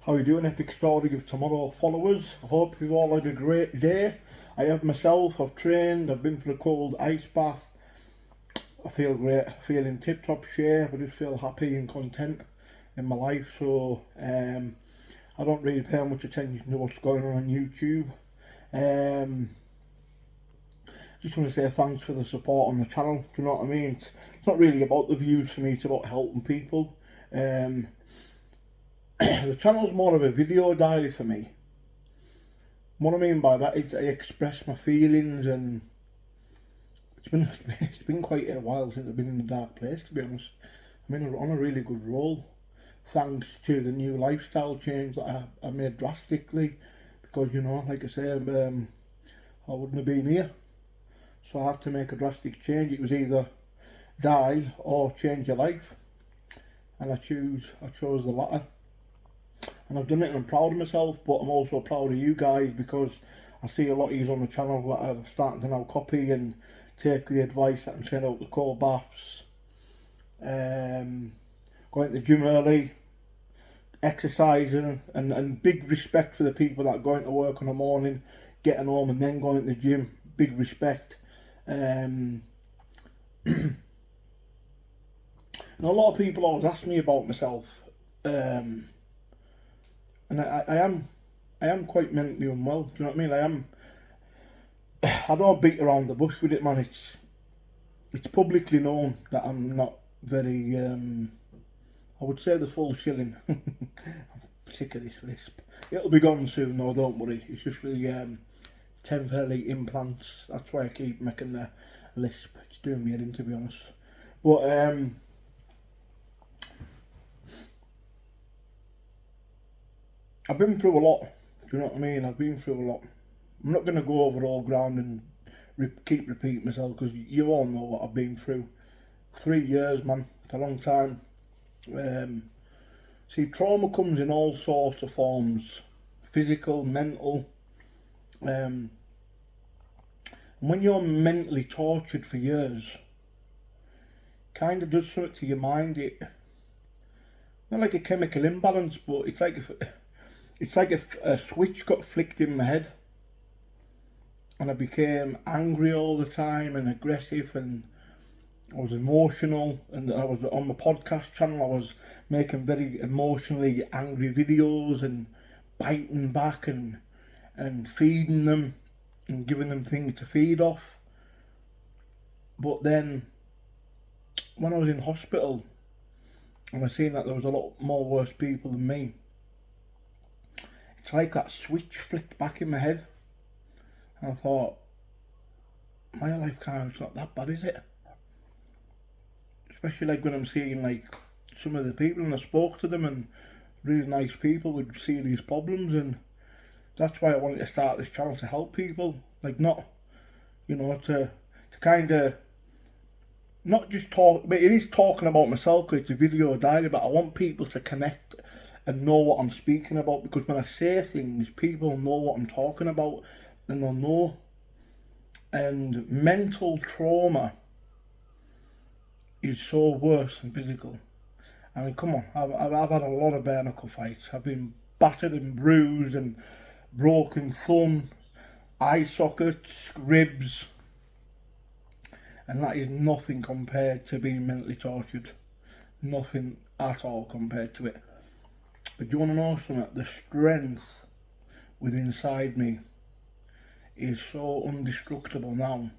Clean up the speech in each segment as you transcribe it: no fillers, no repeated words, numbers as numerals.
How are you doing, Epic Story of Tomorrow followers? I hope you've all had a great day. I have myself, I've trained, I've been for a cold ice bath. I feel great, feeling tip-top shape. I just feel happy and content in my life. So I don't really pay much attention to what's going on YouTube. Just want to say thanks for the support on the channel. Do you know what I mean? It's not really about the views for me, it's about helping people. The channel's more of a video diary for me. What I mean by that is I express my feelings, and it's been quite a while since I've been in a dark place, to be honest. I'm on a really good roll, thanks to the new lifestyle change that I made drastically, because, you know, like I said, I wouldn't have been here. So I had to make a drastic change. It was either die or change your life, and I chose the latter. And I've done it, and I'm proud of myself, but I'm also proud of you guys, because I see a lot of you on the channel that are starting to now copy and take the advice that I'm saying about the cold baths, going to the gym early, exercising, and big respect for the people that are going to work in the morning, getting home and then going to the gym. Big respect. And a lot of people always ask me about myself, and I am quite mentally unwell. Do you know what I mean? I don't beat around the bush with it, man. It's publicly known that I'm not very, I would say the full shilling. I'm sick of this lisp. It'll be gone soon though, don't worry. It's just the temporary implants. That's why I keep making the lisp. It's doing me head in, to be honest. But I've been through a lot. Do you know what I mean? I've been through a lot. I'm not going to go over all ground and keep repeating myself, because you all know what I've been through. 3 years, man. It's a long time. See, trauma comes in all sorts of forms. Physical, mental. And when you're mentally tortured for years, kind of does something to your mind. It not like a chemical imbalance, but it's like a switch got flicked in my head, and I became angry all the time and aggressive, and I was emotional. And I was on my podcast channel, I was making very emotionally angry videos and biting back and feeding them and giving them things to feed off. But then when I was in hospital and I seen that there was a lot more worse people than me, it's like that switch flicked back in my head, and I thought, my life it's not that bad, is it? Especially like when I'm seeing like some of the people, and I spoke to them, and really nice people with serious problems. And that's why I wanted to start this channel, to help people. Like, not, you know, to kind of not just talk, but it is talking about myself, because it's a video diary, but I want people to connect and know what I'm speaking about, because when I say things, people know what I'm talking about, and they'll know. And mental trauma is so worse than physical. I mean, come on, I've had a lot of bare knuckle fights. I've been battered and bruised and broken thumb, eye sockets, ribs, and that is nothing compared to being mentally tortured. Nothing at all compared to it. But do you want to know something? The strength within inside me is so indestructible now.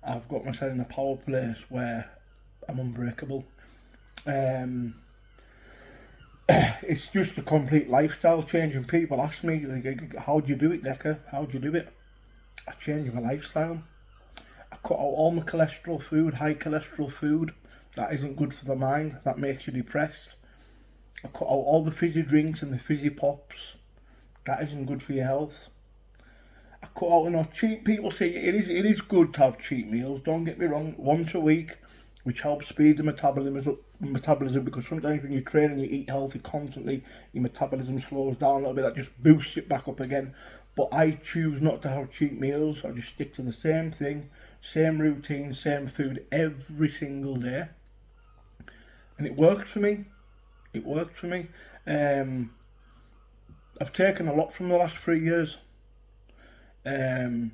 I've got myself in a power place where I'm unbreakable. It's just a complete lifestyle change, and people ask me, like, how do you do it, Decca? How do you do it? I changed my lifestyle. I cut out all my cholesterol food, high cholesterol food. That isn't good for the mind. That makes you depressed. I cut out all the fizzy drinks and the fizzy pops. That isn't good for your health. I cut out, you know, cheap. People say it is good to have cheap meals. Don't get me wrong. Once a week, which helps speed the metabolism, because sometimes when you train and you eat healthy constantly, your metabolism slows down a little bit. That just boosts it back up again. But I choose not to have cheap meals. I just stick to the same thing, same routine, same food every single day, and it worked for me. It worked for me. I've taken a lot from the last 3 years. It's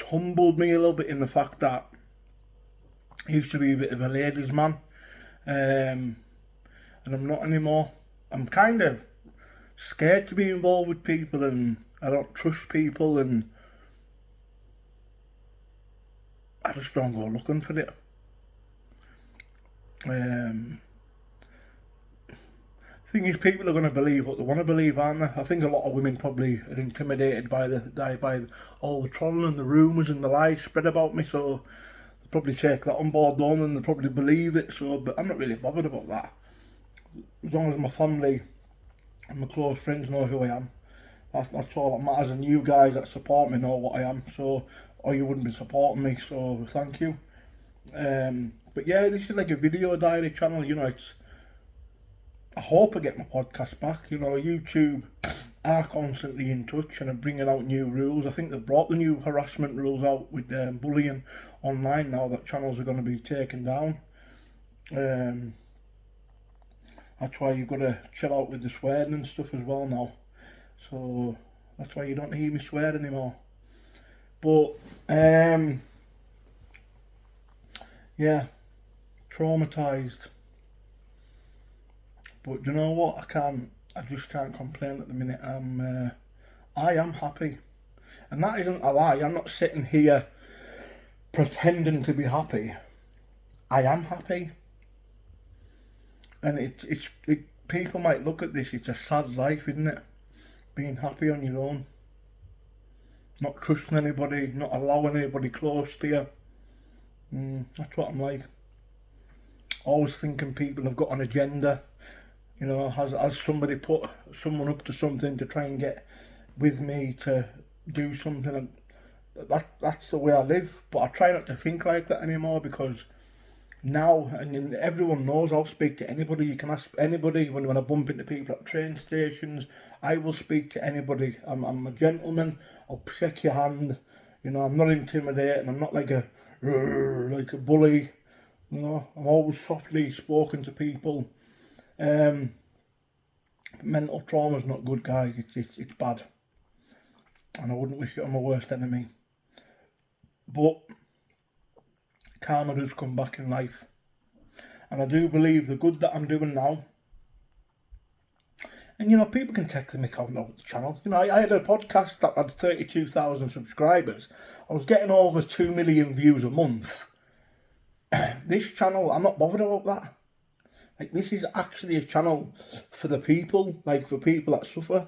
humbled me a little bit in the fact that I used to be a bit of a ladies' man, and I'm not anymore. I'm kind of scared to be involved with people, and I don't trust people, and I just don't go looking for it. Thing is, people are going to believe what they want to believe, aren't they? I think a lot of women probably are intimidated by all the trolling and the rumours and the lies spread about me, so they probably take that on board on and they probably believe it. So, but I'm not really bothered about that. As long as my family and my close friends know who I am, that's all that matters. And you guys that support me know what I am, so or you wouldn't be supporting me. So thank you. But yeah, this is like a video diary channel. You know, I hope I get my podcast back. You know, YouTube are constantly in touch and are bringing out new rules. I think they've brought the new harassment rules out with bullying online now, that channels are going to be taken down. That's why you've got to chill out with the swearing and stuff as well now. So that's why you don't hear me swear anymore. But yeah, traumatised. But you know what? I just can't complain at the minute. I am happy, and that isn't a lie. I'm not sitting here pretending to be happy. I am happy, and people might look at this. It's a sad life, isn't it? Being happy on your own, not trusting anybody, not allowing anybody close to you. That's what I'm like. Always thinking people have got an agenda. You know, has somebody put someone up to something to try and get with me to do something? That's the way I live. But I try not to think like that anymore, because now, and everyone knows, I'll speak to anybody. You can ask anybody when I bump into people at train stations. I will speak to anybody. I'm a gentleman. I'll shake your hand. You know, I'm not intimidating. I'm not like a bully. You know, I'm always softly spoken to people. Mental trauma is not good, guys. It's bad, and I wouldn't wish it on my worst enemy. But karma does come back in life, and I do believe the good that I'm doing now. And you know, people can take the mick out of the channel. You know, I had a podcast that had 32,000 subscribers. I was getting over 2 million views a month. This channel, I'm not bothered about that. Like, this is actually a channel for the people, like for people that suffer,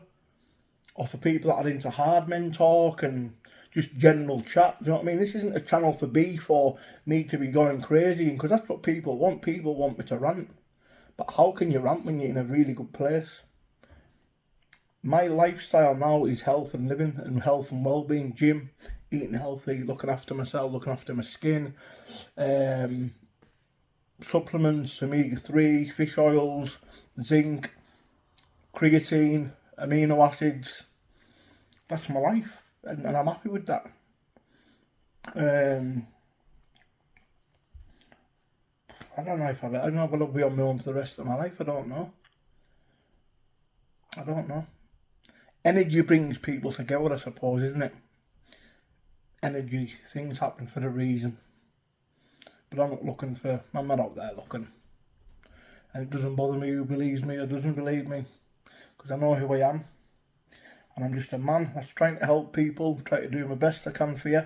or for people that are into hard men talk and just general chat. Do you know what I mean? This isn't a channel for beef or me to be going crazy, because that's what people want. People want me to rant. But how can you rant when you're in a really good place? My lifestyle now is health and living, and health and well-being, gym, eating healthy, looking after myself, looking after my skin, supplements, omega-3, fish oils, zinc, creatine, amino acids. That's my life, and I'm happy with that. I don't know if I'll be on my own for the rest of my life. I don't know. Energy brings people together, I suppose, isn't it? Energy, things happen for a reason. But I'm not out there looking. And it doesn't bother me who believes me or doesn't believe me, because I know who I am. And I'm just a man that's trying to help people, try to do my best I can for you.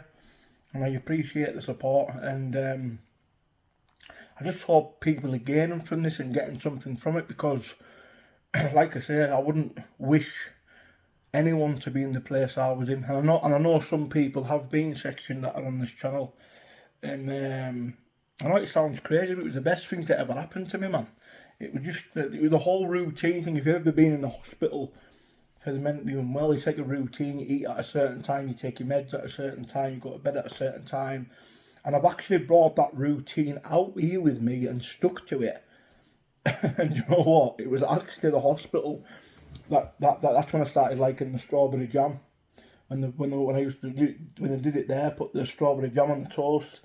And I appreciate the support. And I just hope people are gaining from this and getting something from it, because, like I say, I wouldn't wish anyone to be in the place I was in. And I know some people have been sectioned that are on this channel. And I know it sounds crazy, but it was the best thing to ever happen to me, man. It was the whole routine thing. If you've ever been in the hospital for the mentally unwell, it's like a routine. You eat at a certain time, you take your meds at a certain time, you go to bed at a certain time. And I've actually brought that routine out here with me and stuck to it. And you know what? It was actually the hospital that's when I started liking the strawberry jam. When they did it there, put the strawberry jam on the toast.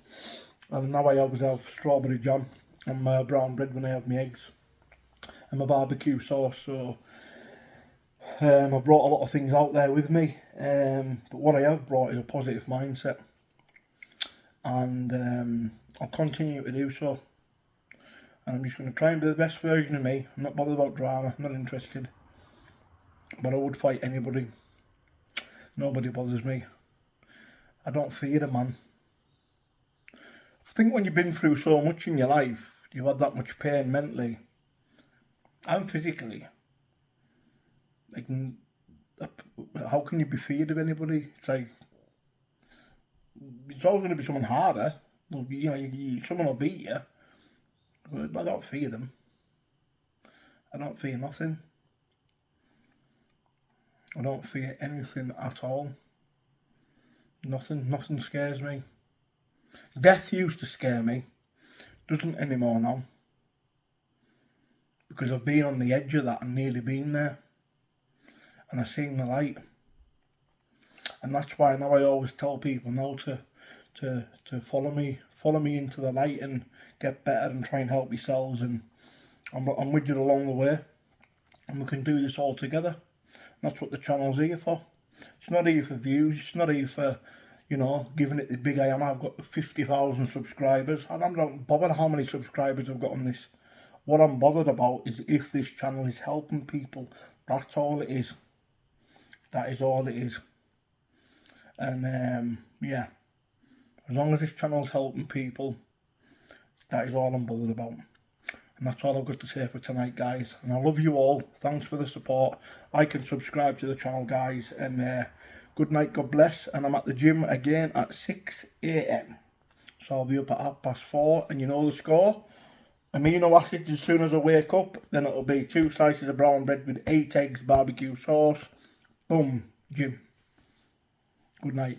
And now I always have strawberry jam and my brown bread when I have my eggs, and my barbecue sauce. So I brought a lot of things out there with me, but what I have brought is a positive mindset, and I'll continue to do so. And I'm just going to try and be the best version of me. I'm not bothered about drama, I'm not interested. But I would fight anybody. Nobody bothers me. I don't fear a man. I think when you've been through so much in your life, you've had that much pain mentally and physically. Like, how can you be feared of anybody? It's like, it's always going to be someone harder. You know, someone will beat you. But I don't fear them. I don't fear nothing. I don't fear anything at all. Nothing scares me. Death used to scare me. Doesn't anymore now. Because I've been on the edge of that and nearly been there. And I've seen the light. And that's why now I always tell people now to follow me into the light and get better and try and help yourselves, and I'm with you along the way, and we can do this all together. And that's what the channel's here for. It's not here for views, it's not here for, you know, giving it the big I am. I've got 50,000 subscribers. I don't bother how many subscribers I've got on this. What I'm bothered about is if this channel is helping people. That's all it is. That is all it is. And yeah, as long as this channel's helping people, that is all I'm bothered about. And that's all I've got to say for tonight, guys. And I love you all. Thanks for the support. Like and subscribe to the channel, guys. And good night, God bless. And I'm at the gym again at 6 AM. So I'll be up at 4:30, and you know the score. Amino acids as soon as I wake up. Then it'll be 2 slices of brown bread with 8 eggs, barbecue sauce. Boom, gym. Good night.